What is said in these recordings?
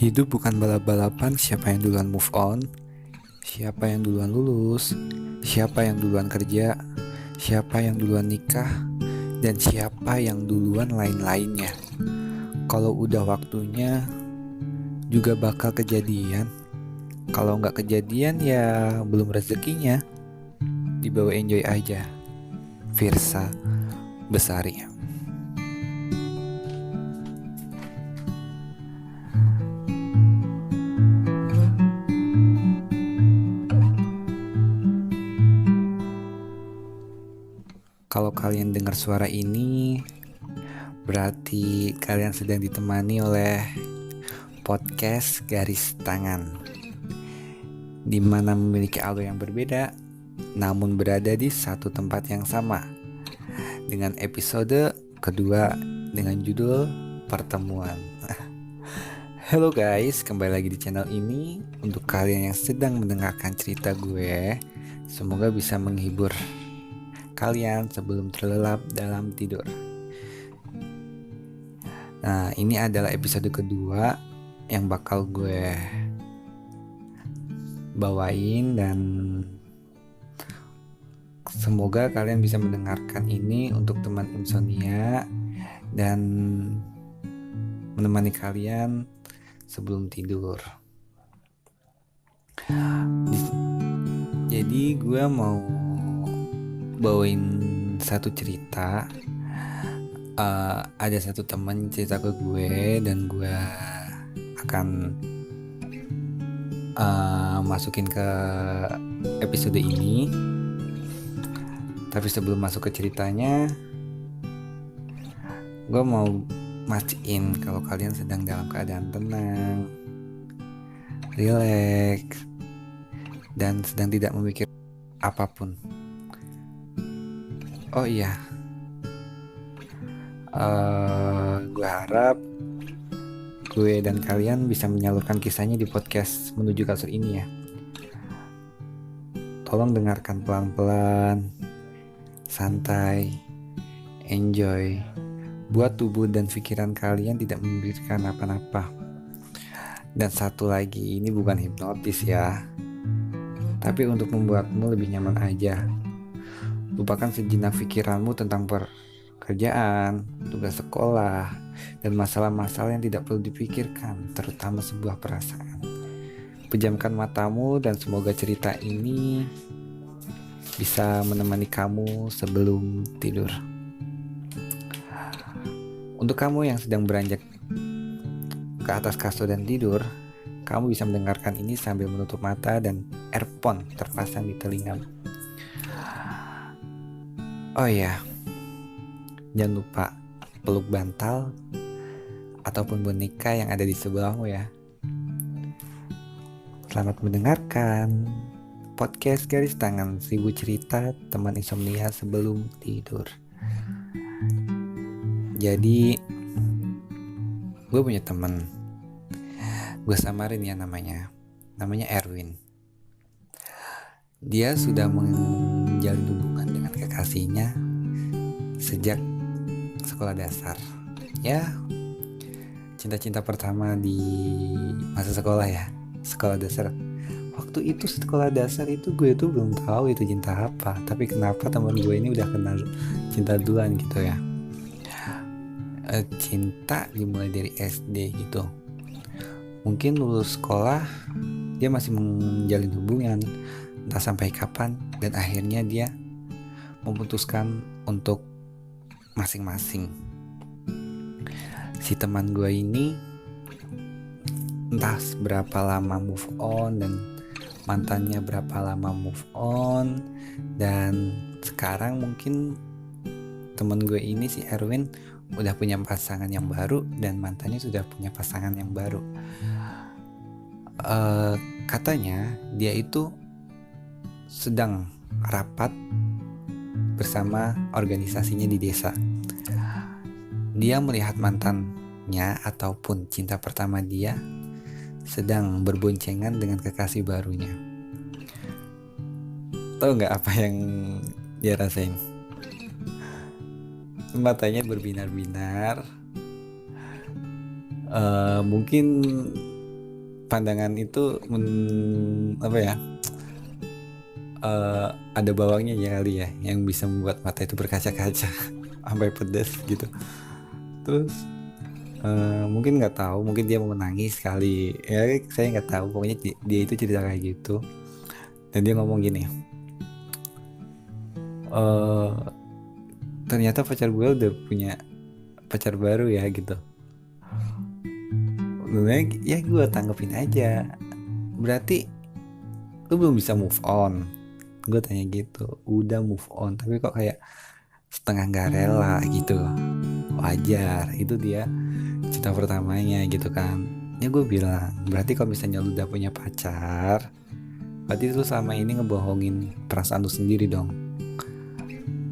Hidup bukan balap-balapan siapa yang duluan move on, siapa yang duluan lulus, siapa yang duluan kerja, siapa yang duluan nikah, dan siapa yang duluan lain-lainnya. Kalau udah waktunya juga bakal kejadian. Kalau nggak kejadian ya belum rezekinya. Dibawa enjoy aja. Firsa Besari. Kalau kalian dengar suara ini, berarti kalian sedang ditemani oleh podcast Garis Tangan, di mana memiliki alur yang berbeda, namun berada di satu tempat yang sama, dengan episode kedua dengan judul Pertemuan. Halo guys, kembali lagi di channel ini. Untuk kalian yang sedang mendengarkan cerita gue, semoga bisa menghibur kalian sebelum terlelap dalam tidur. Nah, ini adalah episode kedua yang bakal gue bawain, dan semoga kalian bisa mendengarkan ini untuk teman insomnia dan menemani kalian sebelum tidur. Jadi gue mau bawain satu cerita. Ada satu teman cerita ke gue dan gue akan masukin ke episode ini. Tapi sebelum masuk ke ceritanya, gue mau mastiin kalau kalian sedang dalam keadaan tenang, rileks, dan sedang tidak memikir apapun. Oh iya, gue harap gue dan kalian bisa menyalurkan kisahnya di podcast Menuju Kasur ini ya. Tolong dengarkan pelan-pelan, santai, enjoy. Buat tubuh dan pikiran kalian tidak memikirkan apa-apa. Dan satu lagi, ini bukan hipnotis ya, tapi untuk membuatmu lebih nyaman aja. Lupakan sejenak pikiranmu tentang pekerjaan, tugas sekolah, dan masalah-masalah yang tidak perlu dipikirkan, terutama sebuah perasaan. Pejamkan matamu dan semoga cerita ini bisa menemani kamu sebelum tidur. Untuk kamu yang sedang beranjak ke atas kasur dan tidur, kamu bisa mendengarkan ini sambil menutup mata dan earphone terpasang di telingamu. Oh iya, jangan lupa peluk bantal ataupun boneka yang ada di sebelahmu ya. Selamat mendengarkan podcast Garis Tangan 1000 cerita teman insomnia sebelum tidur. Jadi gue punya teman, gue samarin ya namanya Erwin. Dia sudah menjalin hubungan dengan kekasihnya sejak sekolah dasar. Ya, cinta-cinta pertama di masa sekolah ya, sekolah dasar. Waktu itu sekolah dasar itu gue tuh belum tahu itu cinta apa, tapi kenapa teman gue ini udah kenal cinta duluan gitu ya. Cinta dimulai dari SD gitu. Mungkin lulus sekolah dia masih menjalin hubungan, entah sampai kapan, dan akhirnya dia memutuskan untuk masing-masing. Si teman gue ini entah berapa lama move on, dan mantannya berapa lama move on, dan sekarang mungkin teman gue ini si Erwin udah punya pasangan yang baru dan mantannya sudah punya pasangan yang baru. Katanya dia itu sedang rapat bersama organisasinya di desa. Dia melihat mantannya ataupun cinta pertama dia sedang berboncengan dengan kekasih barunya. Tahu nggak apa yang dia rasain? Matanya berbinar-binar. Mungkin pandangan itu apa ya, ada bawangnya ya kali ya, yang bisa membuat mata itu berkaca-kaca sampai pedas gitu. Terus mungkin nggak tahu, mungkin dia mau menangis kali ya, saya nggak tahu, pokoknya dia itu cerita kayak gitu. Dan dia ngomong gini, ternyata pacar gue udah punya pacar baru ya gitu. Ya gue tanggepin aja, berarti lu belum bisa move on. Gue tanya gitu, udah move on tapi kok kayak setengah gak rela gitu. Wajar, itu dia cinta pertamanya gitu kan. Ya gue bilang, berarti kalau misalnya lu udah punya pacar, berarti lu selama ini ngebohongin perasaan lu sendiri dong.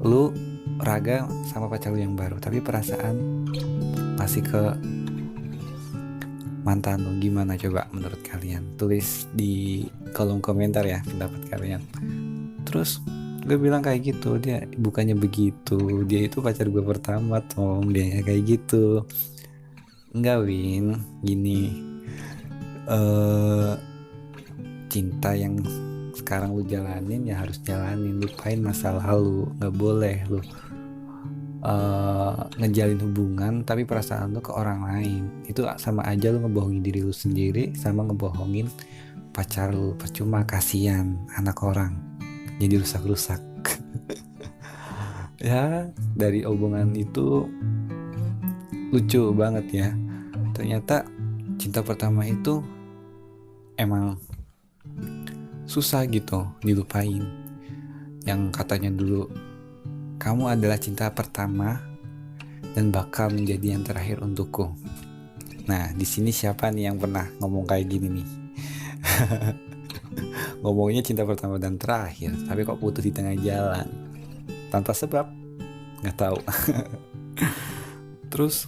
Lu raga sama pacar lu yang baru, tapi perasaan masih ke mantan lu. Gimana coba menurut kalian? Tulis di kolom komentar ya pendapat kalian. Terus gue bilang kayak gitu, dia bukannya begitu, dia itu pacar gue pertama Tom, dia kayak gitu. Enggak Win, gini, cinta yang sekarang lu jalanin ya harus jalanin, lupain masa lalu. Nggak boleh lu ngejalin hubungan tapi perasaan lu ke orang lain. Itu sama aja lu ngebohongin diri lu sendiri sama ngebohongin pacar lu. Percuma, kasihan anak orang jadi rusak-rusak. Ya dari hubungan itu lucu banget ya, ternyata cinta pertama itu emang susah gitu dilupain. Yang katanya dulu kamu adalah cinta pertama dan bakal menjadi yang terakhir untukku. Nah, di sini siapa nih yang pernah ngomong kayak gini nih? Ngomongnya cinta pertama dan terakhir, tapi kok putus di tengah jalan tanpa sebab, nggak tahu. Terus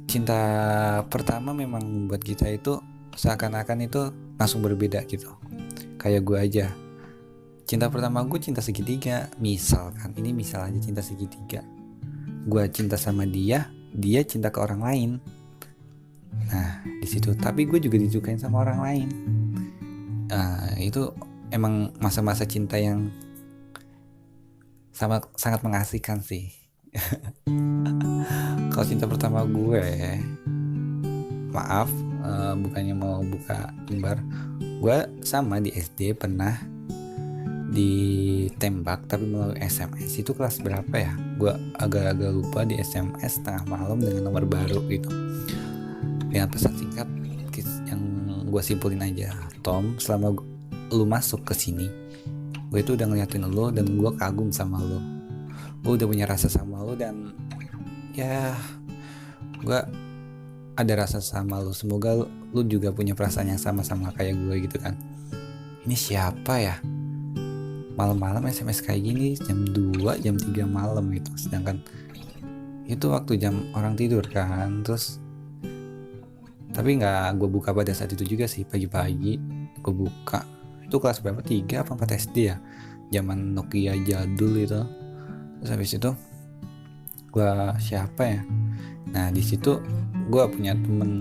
cinta pertama memang membuat kita itu seakan-akan itu langsung berbeda gitu. Kayak gue aja, cinta pertama gue cinta segitiga, misalkan ini misal aja cinta segitiga. Gue cinta sama dia, dia cinta ke orang lain. Nah di situ, tapi gue juga disukain sama orang lain. Itu emang masa-masa cinta yang sangat mengasihkan sih. Kalau cinta pertama gue, maaf, bukannya mau buka lembar, gue sama di SD pernah ditembak tapi melalui SMS. Itu kelas berapa ya? Gue agak-agak lupa. Di SMS tengah malam dengan nomor baru gitu, dengan pesan singkat yang gue simpulin aja, Tom, selama lu masuk ke sini, gue itu udah ngeliatin lu dan gue kagum sama lu. Gue udah punya rasa sama lu dan ya gue ada rasa sama lu. Semoga lu juga punya perasaan yang sama-sama kayak gue gitu kan. Ini siapa ya? Malam-malam SMS kayak gini jam 2, jam 3 malam gitu. Sedangkan itu waktu jam orang tidur kan. Terus tapi gak gue buka pada saat itu juga sih, pagi-pagi gue buka. Itu kelas berapa? 3 apa 4 SD ya? Zaman Nokia jadul itu. Terus habis itu gue siapa ya? Nah di situ gue punya temen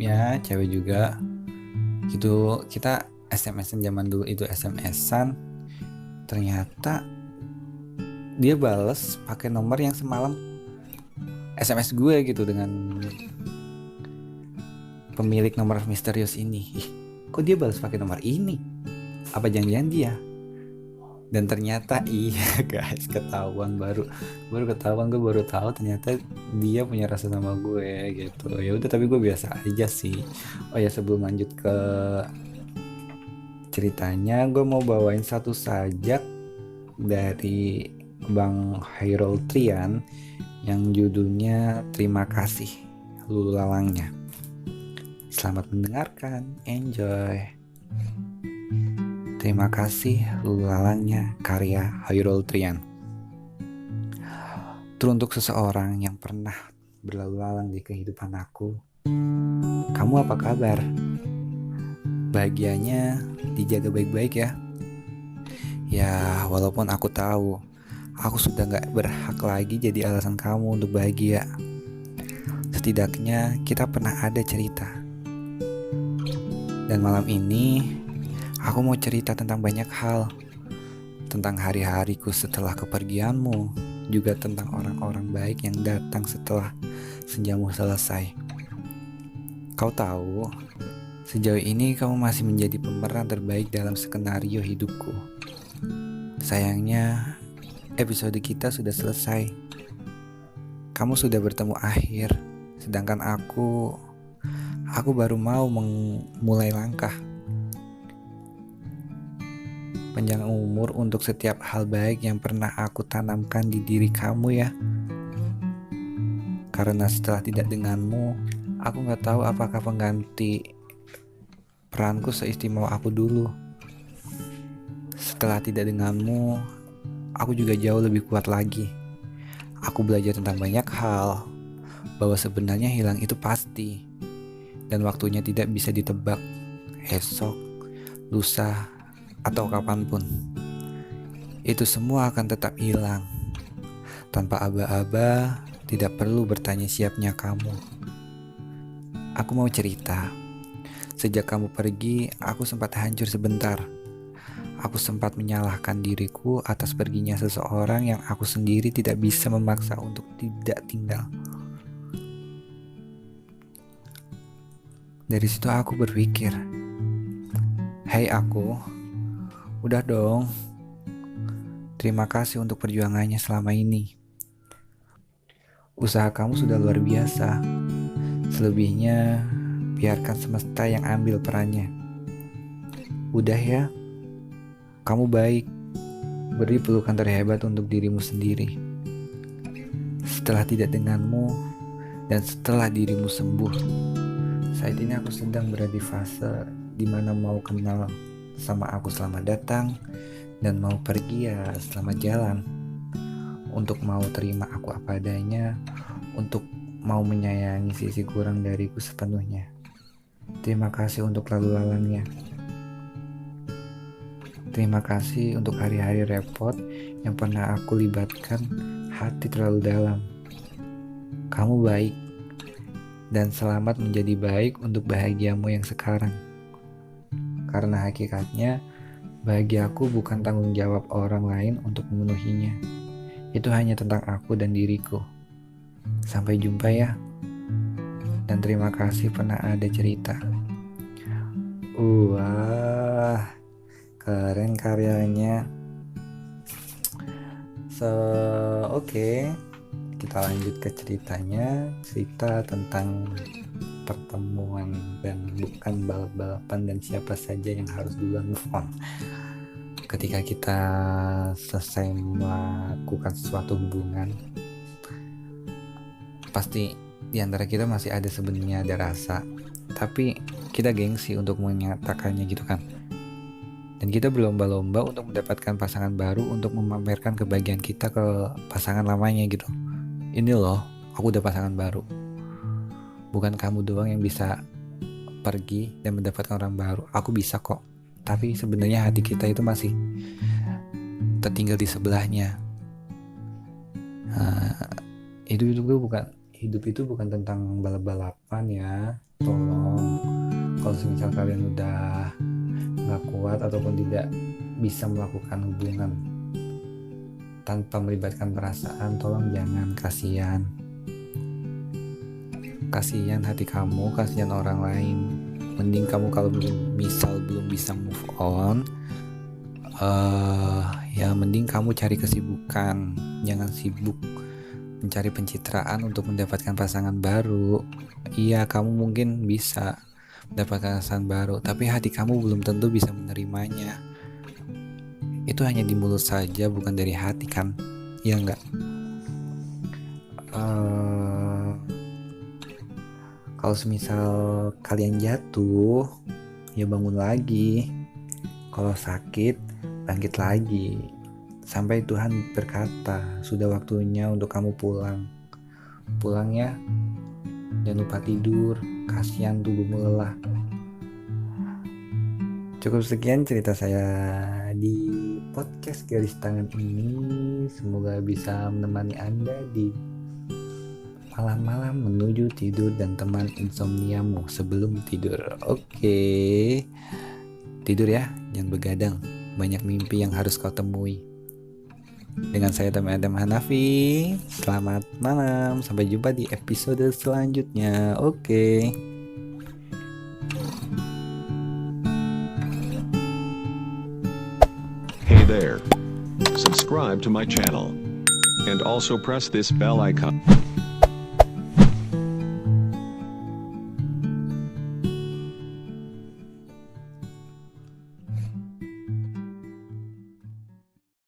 ya cewek juga gitu. Kita SMS-an zaman dulu itu, SMS-an. Ternyata dia bales pakai nomor yang semalam SMS gue gitu, dengan pemilik nomor misterius ini. Kok dia balas pakai nomor ini? Apa jangan-jangan dia? Dan ternyata iya guys, ketahuan, baru ketahuan. Gue baru tahu ternyata dia punya rasa sama gue gitu. Ya udah, tapi gue biasa aja sih. Oh ya, sebelum lanjut ke ceritanya, gue mau bawain satu sajak dari Bang Hairul Trian yang judulnya Terima Kasih, Lulu Lalangnya. Selamat mendengarkan, enjoy. Terima kasih, Lulu Lalangnya, karya Hairul Trian. Teruntuk seseorang yang pernah berlalu lalang di kehidupan aku, kamu apa kabar? Bahagianya dijaga baik-baik ya. Ya, walaupun aku tahu aku sudah gak berhak lagi jadi alasan kamu untuk bahagia. setidaknya kita pernah ada cerita. Dan malam ini aku mau cerita tentang banyak hal. Tentang hari-hariku setelah kepergianmu, juga tentang orang-orang baik yang datang setelah senjamu selesai. Kau tahu, sejauh ini kamu masih menjadi pemeran terbaik dalam skenario hidupku. Sayangnya, episode kita sudah selesai. Kamu sudah bertemu akhir, sedangkan aku baru mau memulai langkah. Panjang umur untuk setiap hal baik yang pernah aku tanamkan di diri kamu ya. Karena setelah tidak denganmu, aku gak tahu apakah pengganti peranku seistimewa aku dulu. Setelah tidak denganmu, aku juga jauh lebih kuat lagi. Aku belajar tentang banyak hal, bahwa sebenarnya hilang itu pasti, dan waktunya tidak bisa ditebak, esok, lusa, atau kapanpun. Itu semua akan tetap hilang. Tanpa aba-aba, tidak perlu bertanya siapnya kamu. Aku mau cerita. Sejak kamu pergi, aku sempat hancur sebentar. Aku sempat menyalahkan diriku atas perginya seseorang yang aku sendiri tidak bisa memaksa untuk tidak tinggal. Dari situ aku berpikir, "Hei aku, udah dong. Terima kasih untuk perjuangannya selama ini. Usaha kamu sudah luar biasa. Selebihnya, biarkan semesta yang ambil perannya. Udah ya. Kamu baik, beri pelukan terhebat untuk dirimu sendiri. Setelah tidak denganmu, dan setelah dirimu sembuh, saat ini aku sedang berada di fase dimana mau kenal sama aku selamat datang, dan mau pergi ya selamat jalan. Untuk mau terima aku apa adanya, untuk mau menyayangi sisi kurang dariku sepenuhnya. Terima kasih untuk lalu lalangnya. Terima kasih untuk hari-hari repot yang pernah aku libatkan hati terlalu dalam. Kamu baik, dan selamat menjadi baik untuk bahagiamu yang sekarang. Karena hakikatnya, bahagiaku bukan tanggung jawab orang lain untuk memenuhinya. Itu hanya tentang aku dan diriku. Sampai jumpa ya. Dan terima kasih pernah ada cerita." Wah, keren karyanya. Oke. Kita lanjut ke ceritanya. Cerita tentang pertemuan dan bukan balap-balapan dan siapa saja yang harus duluan move on. Ketika kita selesai melakukan suatu hubungan, pasti di antara kita masih ada sebenarnya ada rasa, tapi kita gengsi untuk menyatakannya gitu kan. Dan kita berlomba-lomba untuk mendapatkan pasangan baru untuk memamerkan kebahagiaan kita ke pasangan lamanya gitu. Ini loh, aku udah pasangan baru. Bukan kamu doang yang bisa pergi dan mendapatkan orang baru. Aku bisa kok. Tapi sebenarnya hati kita itu masih tertinggal di sebelahnya. Hidup itu bukan tentang balap-balapan ya. Tolong, kalau misal kalian udah gak kuat ataupun tidak bisa melakukan hubungan tanpa melibatkan perasaan, tolong jangan. Kasihan hati kamu, kasihan orang lain. Mending kamu kalau belum bisa move on, ya mending kamu cari kesibukan. Jangan sibuk mencari pencitraan untuk mendapatkan pasangan baru. Iya, kamu mungkin bisa mendapatkan pasangan baru, tapi hati kamu belum tentu bisa menerimanya. Itu hanya di mulut saja, bukan dari hati kan? Iya enggak? Kalau semisal kalian jatuh, ya bangun lagi. Kalau sakit, bangkit lagi. Sampai Tuhan berkata, sudah waktunya untuk kamu pulang. Pulang ya. Jangan lupa tidur, kasihan tubuhmu lelah. Cukup sekian cerita saya di podcast Garis Tangan ini. Semoga bisa menemani Anda di malam-malam menuju tidur dan teman insomniamu sebelum tidur. Oke. Tidur ya, jangan begadang. Banyak mimpi yang harus kau temui. Dengan saya Tom Adam Hanafi. Selamat malam. Sampai jumpa di episode selanjutnya. Oke. Hey there. Subscribe to my channel. And also press this bell icon.